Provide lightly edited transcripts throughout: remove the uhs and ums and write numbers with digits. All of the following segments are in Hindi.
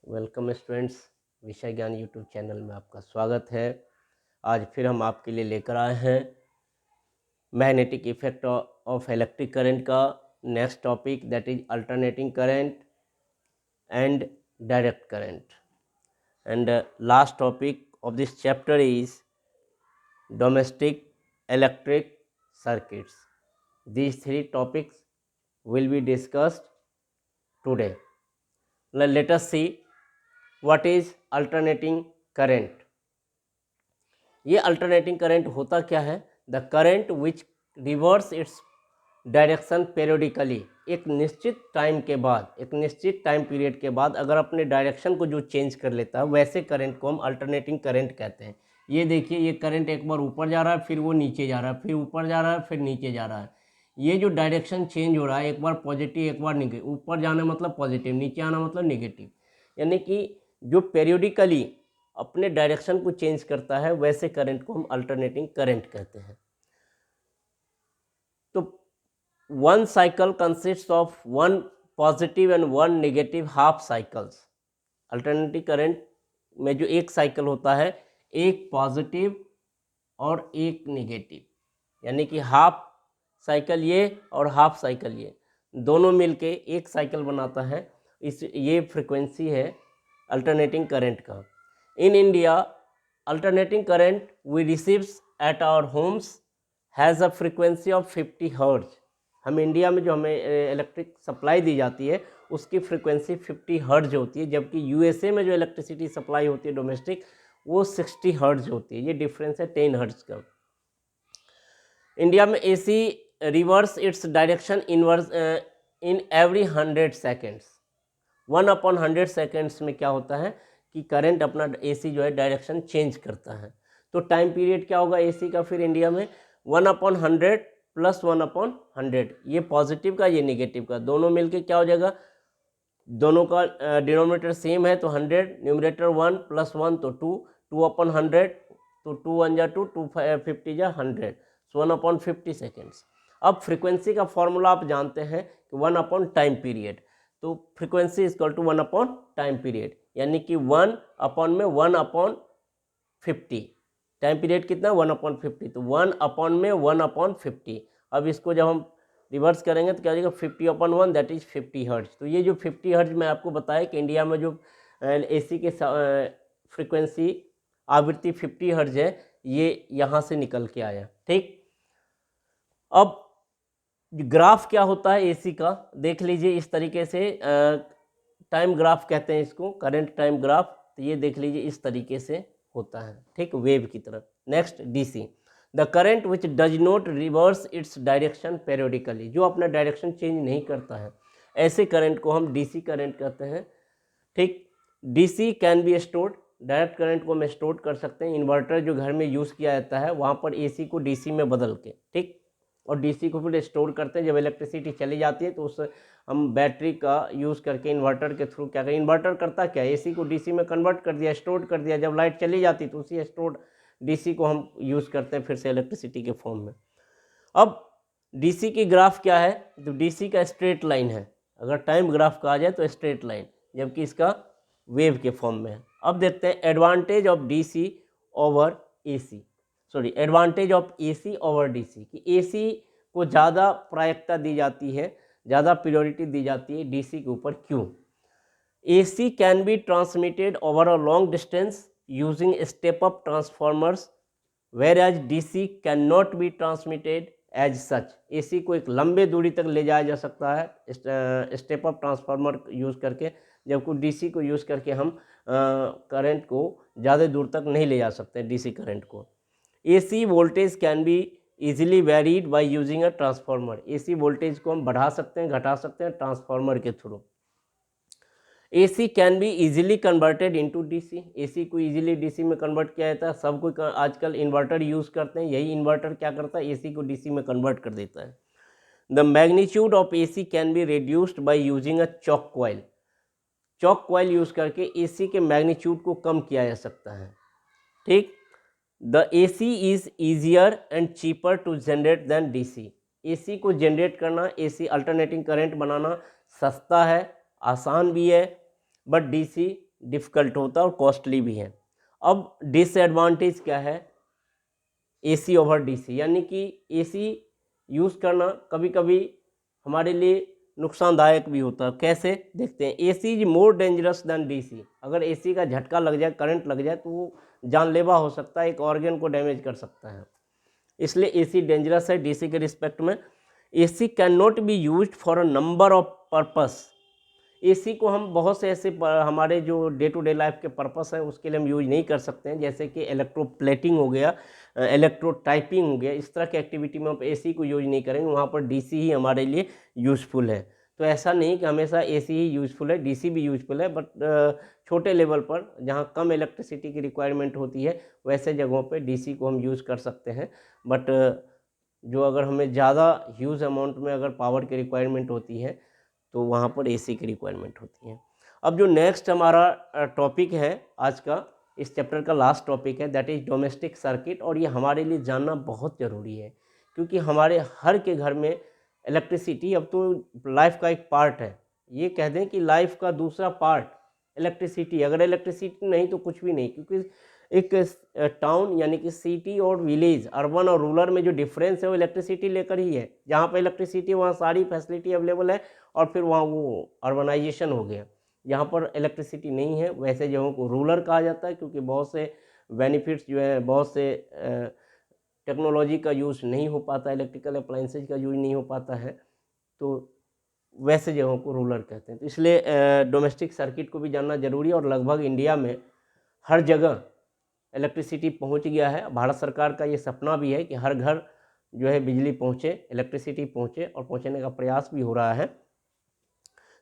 वेलकम स्टूडेंट्स, विषय ज्ञान यूट्यूब चैनल में आपका स्वागत है। आज फिर हम आपके लिए लेकर आए हैं magnetic effect of electric current का next topic, that is alternating current and direct current. And last topic of this chapter is domestic electric circuits. These three topics will be discussed today. Now let us see what is alternating current. ये अल्टरनेटिंग करंट होता क्या है? The current which reverse its direction periodically, एक निश्चित टाइम के बाद, एक निश्चित टाइम पीरियड के बाद अगर अपने डायरेक्शन को जो चेंज कर लेता है, वैसे करंट को हम अल्टरनेटिंग करंट कहते हैं। ये देखिए, ये करंट एक बार ऊपर जा रहा है, फिर वो नीचे जा रहा है, फिर ऊपर जा रहा है, फिर नीचे जा रहा है। ये जो डायरेक्शन चेंज हो रहा है, एक बार पॉजिटिव एक बार निगेटिव, ऊपर जाना मतलब पॉजिटिव, नीचे आना मतलब निगेटिव, यानी कि जो पेरियोडिकली अपने डायरेक्शन को चेंज करता है, वैसे करंट को हम अल्टरनेटिंग करंट कहते हैं। तो one cycle consist of one positive and one negative half cycles. Alternating current में जो एक साइकिल होता है, एक पॉजिटिव और एक नेगेटिव, यानी कि हाफ साइकिल ये और हाफ साइकिल ये, दोनों मिलके एक साइकिल बनाता है। ये फ्रीक्वेंसी है अल्टरनेटिंग करंट का। In India, alternating current we receives at our homes has a frequency of 50 hertz. हम इंडिया में जो हमें इलेक्ट्रिक सप्लाई दी जाती है, उसकी फ्रीक्वेंसी 50 हर्ट्ज होती है, जबकि यूएसए में जो इलेक्ट्रिसिटी सप्लाई होती है डोमेस्टिक, वो 60 हर्ट्ज होती है। ये डिफरेंस है 10 हर्ट्ज का। इंडिया में AC reverse its direction inverse in every 100 seconds. 1/100 seconds में क्या होता है कि करंट अपना एसी जो है डायरेक्शन चेंज करता है। तो टाइम पीरियड क्या होगा एसी का फिर इंडिया में? 1/100 प्लस 1/100, ये पॉजिटिव का ये नेगेटिव का, दोनों मिलके क्या हो जाएगा? दोनों का डिनोमिनेटर सेम है तो 100, न्यूमरेटर 1 प्लस 1 तो 2, 2/100 तो 2 1 जा 2, 2 50 जा 100, 1/50 सेकेंड्स। अब फ्रीक्वेंसी का फॉर्मूला आप जानते हैं कि 1 टाइम पीरियड, तो frequency equal to 1 time period, यानी कि 1 में 1/50। टाइम पीरियड कितना? 1/50, तो 1/50। अब इसको जब हम रिवर्स करेंगे तो क्या हो जाएगा? 50/1, दैट इज 50 हर्ट्ज। तो ये जो 50 हर्ट्ज मैं आपको बताया कि इंडिया में जो एसी के फ्रीक्वेंसी आवृत्ति 50 हर्ट्ज है, ये यहाँ से निकल के आया। ठीक, अब ग्राफ क्या होता है एसी का देख लीजिए इस तरीके से। टाइम ग्राफ कहते हैं इसको, करंट टाइम ग्राफ। तो ये देख लीजिए इस तरीके से होता है, ठीक, वेव की तरह। Next DC, the current which does not reverse its direction periodically, जो अपना डायरेक्शन चेंज नहीं करता है, ऐसे करंट को हम डीसी करंट कहते हैं। ठीक, DC can be stored, direct current को हम स्टोर कर सकते हैं। इन्वर्टर जो घर में यूज़ किया जाता है, वहाँ पर एसी को डीसी में बदल के, ठीक, और डीसी को फिर स्टोर करते हैं। जब इलेक्ट्रिसिटी चली जाती है तो उस हम बैटरी का यूज़ करके इन्वर्टर के थ्रू क्या करें, इन्वर्टर करता क्या, एसी को डीसी में कन्वर्ट कर दिया, स्टोर कर दिया। जब लाइट चली जाती तो उसी स्टोर्ड डीसी को हम यूज़ करते हैं फिर से इलेक्ट्रिसिटी के फॉर्म में। अब डीसी की ग्राफ क्या है? तो डीसी का स्ट्रेट लाइन है, अगर टाइम ग्राफ कहा जाए तो स्ट्रेट लाइन, जबकि इसका वेव के फॉर्म में है। अब देखते हैं advantage of DC over AC, sorry advantage of AC over DC, कि एसी को ज़्यादा प्रायिकता दी जाती है, ज़्यादा प्रायोरिटी दी जाती है डीसी के ऊपर। क्यों? AC can be transmitted over a long distance using step up transformers, whereas DC can not be transmitted as such. AC को एक लंबे दूरी तक ले जाया जा सकता है स्टेप अप ट्रांसफार्मर यूज़ करके, जबकि डीसी को यूज़ करके हम करंट को ज़्यादा दूर तक नहीं ले जा सकते डीसी करंट को। AC voltage can be easily varied bye using a transformer, AC voltage को हम बढ़ा सकते हैं घटा सकते हैं ट्रांसफार्मर के through. AC can be easily converted into DC, AC को इजीली डीसी में कन्वर्ट किया जाता है। सब कोई आजकल इन्वर्टर यूज़ करते हैं, यही इन्वर्टर क्या करता है, एसी को डीसी में कन्वर्ट कर देता है। The magnitude of AC can be reduced by using a choke coil, choke coil use करके एसी के मैग्नीट्यूड को कम किया जा सकता है। ठीक, the AC is easier and cheaper to generate than DC, AC को जनरेट करना, एसी अल्टरनेटिंग करंट बनाना सस्ता है, आसान भी है, बट डीसी डिफ़िकल्ट होता है और कॉस्टली भी है। अब डिसएडवांटेज क्या है एसी ओवर डीसी, यानी कि एसी यूज़ करना कभी कभी हमारे लिए नुकसानदायक भी होता है। कैसे देखते हैं, AC is more dangerous than DC. अगर एसी का झटका लग जाए, करंट लग जाए, तो वो जानलेवा हो सकता है, एक ऑर्गन को डैमेज कर सकता है। इसलिए एसी डेंजरस है डीसी के रिस्पेक्ट में। AC can not be used for a number of purpose. AC को हम बहुत से ऐसे हमारे जो डे टू डे लाइफ के पर्पस है उसके लिए हम यूज नहीं कर सकते हैं, जैसे कि इलेक्ट्रोप्लेटिंग हो गया, इलेक्ट्रो टाइपिंग हो गया। इस तरह की एक्टिविटी में हम एसी को यूज नहीं करेंगे, वहाँ पर डीसी ही हमारे लिए यूज़फुल है। तो ऐसा नहीं कि हमेशा एसी ही यूज़फुल है, डीसी भी यूज़फुल है, बट छोटे लेवल पर जहाँ कम इलेक्ट्रिसिटी की रिक्वायरमेंट होती है वैसे जगहों पे डीसी को हम यूज़ कर सकते हैं। बट जो अगर हमें ज़्यादा ह्यूज अमाउंट में अगर पावर की रिक्वायरमेंट होती है तो वहाँ पर एसी की रिक्वायरमेंट होती है। अब जो नेक्स्ट हमारा टॉपिक है आज का, इस चैप्टर का लास्ट टॉपिक है, दैट इज़ डोमेस्टिक सर्किट। और ये हमारे लिए जानना बहुत ज़रूरी है, क्योंकि हमारे हर के घर में इलेक्ट्रिसिटी अब तो लाइफ का एक पार्ट है। ये कह दें कि लाइफ का दूसरा पार्ट इलेक्ट्रिसिटी। अगर इलेक्ट्रिसिटी नहीं तो कुछ भी नहीं, क्योंकि एक टाउन यानी कि सिटी और विलेज, अर्बन और रूरल में जो डिफरेंस है वो इलेक्ट्रिसिटी लेकर ही है। जहाँ पर इलेक्ट्रिसिटी वहाँ सारी फैसिलिटी अवेलेबल है, और फिर वहाँ वो अर्बनाइजेशन हो गया। जहाँ पर इलेक्ट्रिसिटी नहीं है वैसे जगहों को रूरल कहा जाता है, क्योंकि बहुत से बेनिफिट्स जो है, बहुत से टेक्नोलॉजी का यूज़ नहीं हो पाता, इलेक्ट्रिकल अप्लाइंसेज का यूज़ नहीं हो पाता है, तो वैसे जगहों को रूरल कहते हैं। तो इसलिए डोमेस्टिक सर्किट को भी जानना जरूरी है। और लगभग इंडिया में हर जगह इलेक्ट्रिसिटी पहुंच गया है। भारत सरकार का ये सपना भी है कि हर घर जो है बिजली पहुंचे, इलेक्ट्रिसिटी पहुंचे, और पहुंचने का प्रयास भी हो रहा है।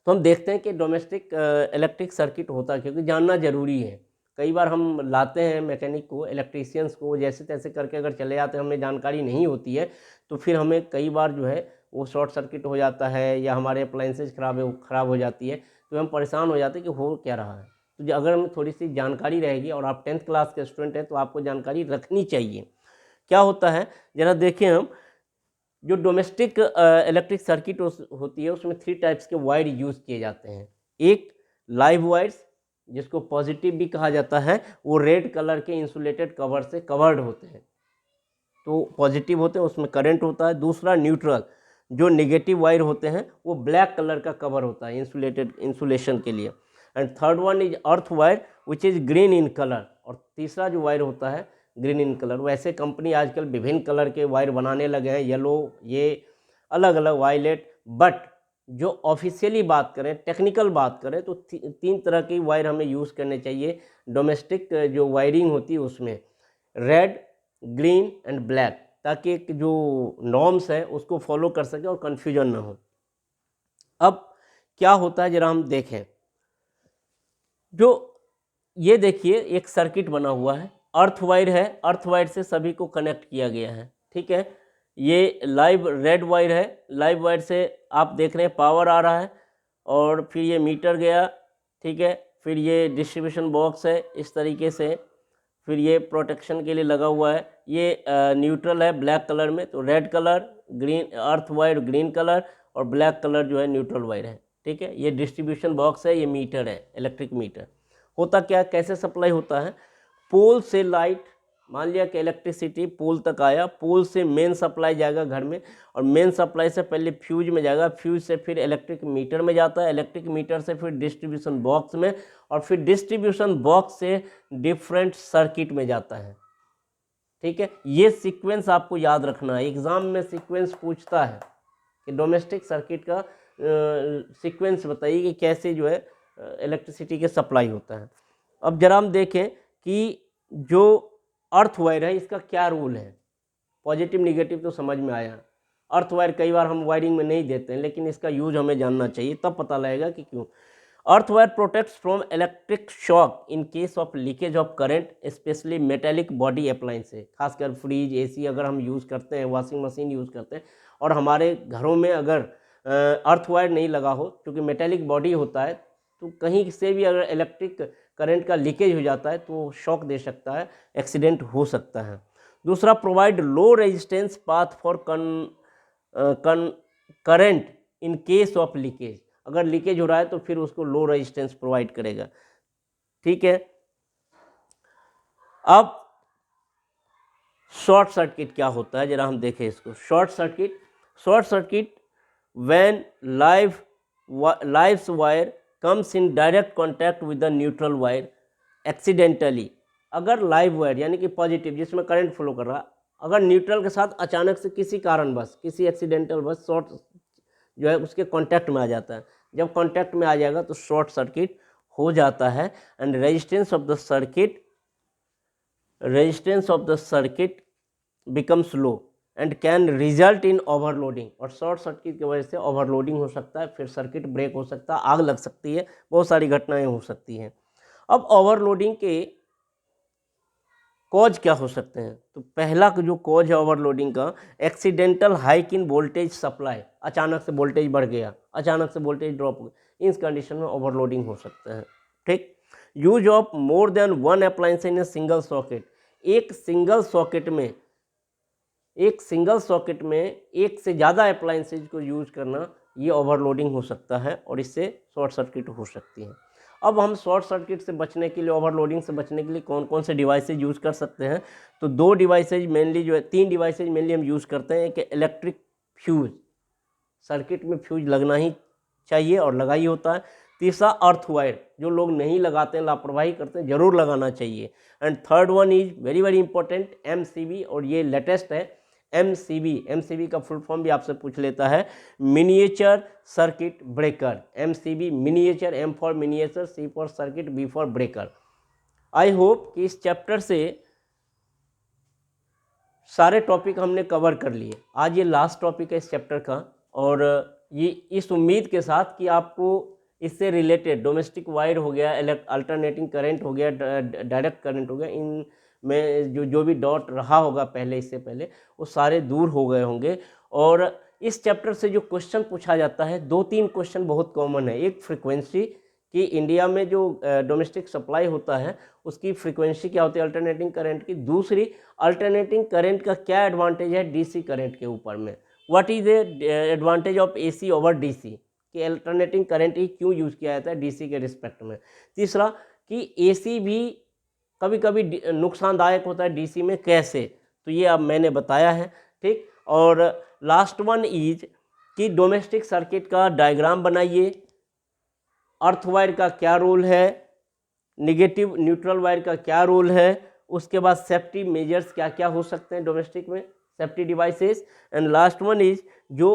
तो हम देखते हैं कि डोमेस्टिक इलेक्ट्रिक सर्किट होता है, क्योंकि जानना ज़रूरी है। कई बार हम लाते हैं मैकेनिक को, इलेक्ट्रीशियंस को, जैसे तैसे करके अगर चले जाते हैं, हमें जानकारी नहीं होती है, तो फिर हमें कई बार जो है वो शॉर्ट सर्किट हो जाता है, या हमारे अप्लाइंसेज ख़राब हो जाती है, तो हम परेशान हो जाते हैं कि हो क्या रहा है। तो अगर हमें थोड़ी सी जानकारी रहेगी, और आप 10th क्लास के स्टूडेंट हैं तो आपको जानकारी रखनी चाहिए। क्या होता है ज़रा देखें हम, जो डोमेस्टिक इलेक्ट्रिक सर्किट होती है उसमें 3 टाइप्स के वायर यूज़ किए जाते हैं। एक लाइव वायर्स, जिसको पॉजिटिव भी कहा जाता है, वो रेड कलर के इंसुलेटेड कवर से कवर्ड होते हैं, तो पॉजिटिव होते हैं, उसमें करंट होता है। दूसरा न्यूट्रल, जो नेगेटिव वायर होते हैं, वो ब्लैक कलर का कवर होता है इंसुलेशन के लिए। And third one is earth wire which is green in colour. और तीसरा जो वायर होता है ग्रीन इन कलर। वैसे कंपनी आजकल विभिन्न कलर के वायर बनाने लगे हैं, येलो, ये अलग अलग वायलेट। बट जो ऑफिशियली बात करें, टेक्निकल बात करें, तो 3 तरह की वायर हमें यूज़ करने चाहिए डोमेस्टिक जो वायरिंग होती है उसमें, रेड, ग्रीन एंड ब्लैक, ताकि एक जो नॉर्म्स है उसको फॉलो कर सके और कन्फ्यूजन ना हो। अब क्या होता है जरा हम देखें, जो ये देखिए एक सर्किट बना हुआ है, अर्थ वायर है, अर्थ वायर से सभी को कनेक्ट किया गया है, ठीक है। ये लाइव रेड वायर है, लाइव वायर से आप देख रहे हैं पावर आ रहा है, और फिर ये मीटर गया, ठीक है। फिर ये डिस्ट्रीब्यूशन बॉक्स है इस तरीके से, फिर ये प्रोटेक्शन के लिए लगा हुआ है। ये न्यूट्रल है ब्लैक कलर में, तो red colour, green earth wire green colour, और ब्लैक कलर जो है न्यूट्रल वायर है, ठीक है। ये डिस्ट्रीब्यूशन बॉक्स है, ये मीटर है, इलेक्ट्रिक मीटर। होता क्या, कैसे सप्लाई होता है, पोल से लाइट, मान लिया कि इलेक्ट्रिसिटी पोल तक आया, पोल से मेन सप्लाई जाएगा घर में, और मेन सप्लाई से पहले फ्यूज में जाएगा, फ्यूज से फिर इलेक्ट्रिक मीटर में जाता है, इलेक्ट्रिक मीटर से फिर डिस्ट्रीब्यूशन बॉक्स में, और फिर डिस्ट्रीब्यूशन बॉक्स से डिफरेंट सर्किट में जाता है, ठीक है। ये सीक्वेंस आपको याद रखना है, एग्जाम में सीक्वेंस पूछता है कि डोमेस्टिक सर्किट का सीक्वेंस बताइए कि कैसे जो है इलेक्ट्रिसिटी के सप्लाई होता है। अब जरा हम देखें कि जो अर्थ वायर है इसका क्या रूल है। पॉजिटिव निगेटिव तो समझ में आया। अर्थ वायर कई बार हम वायरिंग में नहीं देते हैं, लेकिन इसका यूज हमें जानना चाहिए, तब पता लगेगा कि क्यों। Earth wire protects from electric shock in case of leakage of current, specially metallic body appliances, खासकर फ्रिज, एसी अगर हम यूज़ करते हैं, वॉशिंग मशीन यूज़ करते हैं, और हमारे घरों में अगर अर्थ वायर नहीं लगा हो, क्योंकि मेटेलिक बॉडी होता है, तो कहीं से भी अगर इलेक्ट्रिक करंट का लीकेज हो जाता है तो शॉक दे सकता है, एक्सीडेंट हो सकता है। दूसरा, provide low resistance path for current in case of leakage, अगर लीकेज हो रहा है तो फिर उसको लो रेजिस्टेंस प्रोवाइड करेगा। ठीक है। अब शॉर्ट सर्किट क्या होता है जरा हम देखें इसको। Short circuit when lives wire comes in direct contact with the neutral wire accidentally. अगर लाइव वायर यानी कि पॉजिटिव जिसमें करंट फ्लो कर रहा, अगर न्यूट्रल के साथ अचानक से किसी कारणवश, किसी एक्सीडेंटल बस शॉर्ट जो है उसके कांटेक्ट में आ जाता है, जब कांटेक्ट में आ जाएगा तो शॉर्ट सर्किट हो जाता है। And resistance of the circuit becomes low and can result in overloading. और शॉर्ट सर्किट की वजह से ओवरलोडिंग हो सकता है, फिर सर्किट ब्रेक हो सकता है, आग लग सकती है, बहुत सारी घटनाएं हो सकती हैं। अब ओवरलोडिंग के कॉज क्या हो सकते हैं? तो पहला जो कॉज है ओवरलोडिंग का, accidental hike in voltage supply. अचानक से वोल्टेज बढ़ गया, अचानक से वोल्टेज ड्रॉप हो गया, इस कंडीशन में ओवरलोडिंग हो सकता है। ठीक। Use of more than one appliance in a single socket. एक सिंगल सॉकेट में एक से ज़्यादा अप्लायंसेज को यूज करना, ये ओवरलोडिंग हो सकता है और इससे शॉर्ट सर्किट हो सकती है। अब हम शॉर्ट सर्किट से बचने के लिए, ओवरलोडिंग से बचने के लिए कौन कौन से डिवाइसेज यूज़ कर सकते हैं? तो तीन डिवाइसेज मेनली हम यूज़ करते हैं। एक इलेक्ट्रिक फ्यूज, सर्किट में फ्यूज लगना ही चाहिए और लगा ही होता है। तीसरा अर्थ वायर, जो लोग नहीं लगाते हैं, लापरवाही करते हैं, जरूर लगाना चाहिए। And third one is very very important, MCB, और ये लेटेस्ट है MCB का फुल फॉर्म भी आपसे पूछ लेता है, miniature circuit breaker. MCB miniature, M for miniature, C for circuit, B for breaker. I hope कि इस चैप्टर से सारे टॉपिक हमने कवर कर लिए। आज ये लास्ट टॉपिक है इस चैप्टर का, और ये इस उम्मीद के साथ कि आपको इससे रिलेटेड डोमेस्टिक वायर हो गया, अल्टरनेटिंग करंट हो गया, डायरेक्ट करंट हो गया, इन में जो भी डॉट रहा होगा पहले, इससे पहले, वो सारे दूर हो गए होंगे। और इस चैप्टर से जो क्वेश्चन पूछा जाता है, 2-3 क्वेश्चन बहुत कॉमन है। एक फ्रिक्वेंसी कि इंडिया में जो डोमेस्टिक सप्लाई होता है उसकी फ्रीक्वेंसी क्या होती है अल्टरनेटिंग करंट की। दूसरी, अल्टरनेटिंग करंट का क्या एडवांटेज है डीसी करंट के ऊपर में, what is the advantage of AC over DC, कि अल्टरनेटिंग करंट ही क्यों यूज़ किया जाता है डीसी के रिस्पेक्ट में। तीसरा, कि एसी भी कभी कभी नुकसानदायक होता है डीसी में, कैसे, तो ये अब मैंने बताया है। ठीक। और लास्ट वन इज कि डोमेस्टिक सर्किट का डायग्राम बनाइए, अर्थ वायर का क्या रोल है, निगेटिव न्यूट्रल वायर का क्या रोल है, उसके बाद सेफ्टी मेजर्स क्या क्या हो सकते हैं डोमेस्टिक में, safety devices, and last one is जो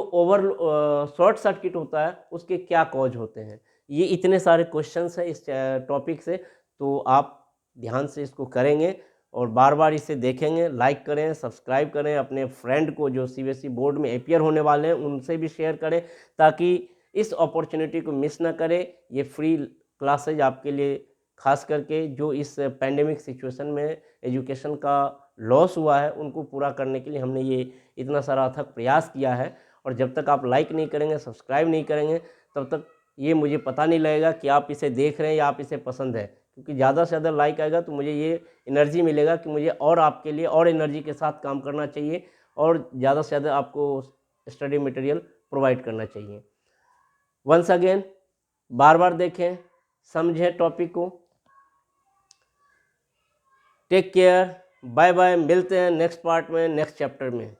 शॉर्ट सर्किट होता है उसके क्या कॉज होते हैं। ये इतने सारे क्वेश्चंस हैं इस टॉपिक से, तो आप ध्यान से इसको करेंगे और बार बार इसे देखेंगे। लाइक करें, सब्सक्राइब करें, अपने फ्रेंड को जो CBSE बोर्ड में अपीयर होने वाले हैं उनसे भी शेयर करें, ताकि इस अपॉर्चुनिटी को मिस ना करें। ये फ्री क्लासेज आपके लिए, खास करके जो इस पैंडेमिक सिचुएशन में एजुकेशन का लॉस हुआ है उनको पूरा करने के लिए हमने ये इतना सारा अथक प्रयास किया है। और जब तक आप लाइक नहीं करेंगे, सब्सक्राइब नहीं करेंगे, तब तक ये मुझे पता नहीं लगेगा कि आप इसे देख रहे हैं या आप इसे पसंद है। क्योंकि ज़्यादा से ज़्यादा लाइक आएगा तो मुझे ये एनर्जी मिलेगा कि मुझे और आपके लिए और एनर्जी के साथ काम करना चाहिए और ज़्यादा से ज़्यादा आपको स्टडी मटेरियल प्रोवाइड करना चाहिए। वंस अगेन, बार बार देखें, समझें टॉपिक को। टेक केयर, बाय बाय, मिलते हैं नेक्स्ट पार्ट में, नेक्स्ट चैप्टर में।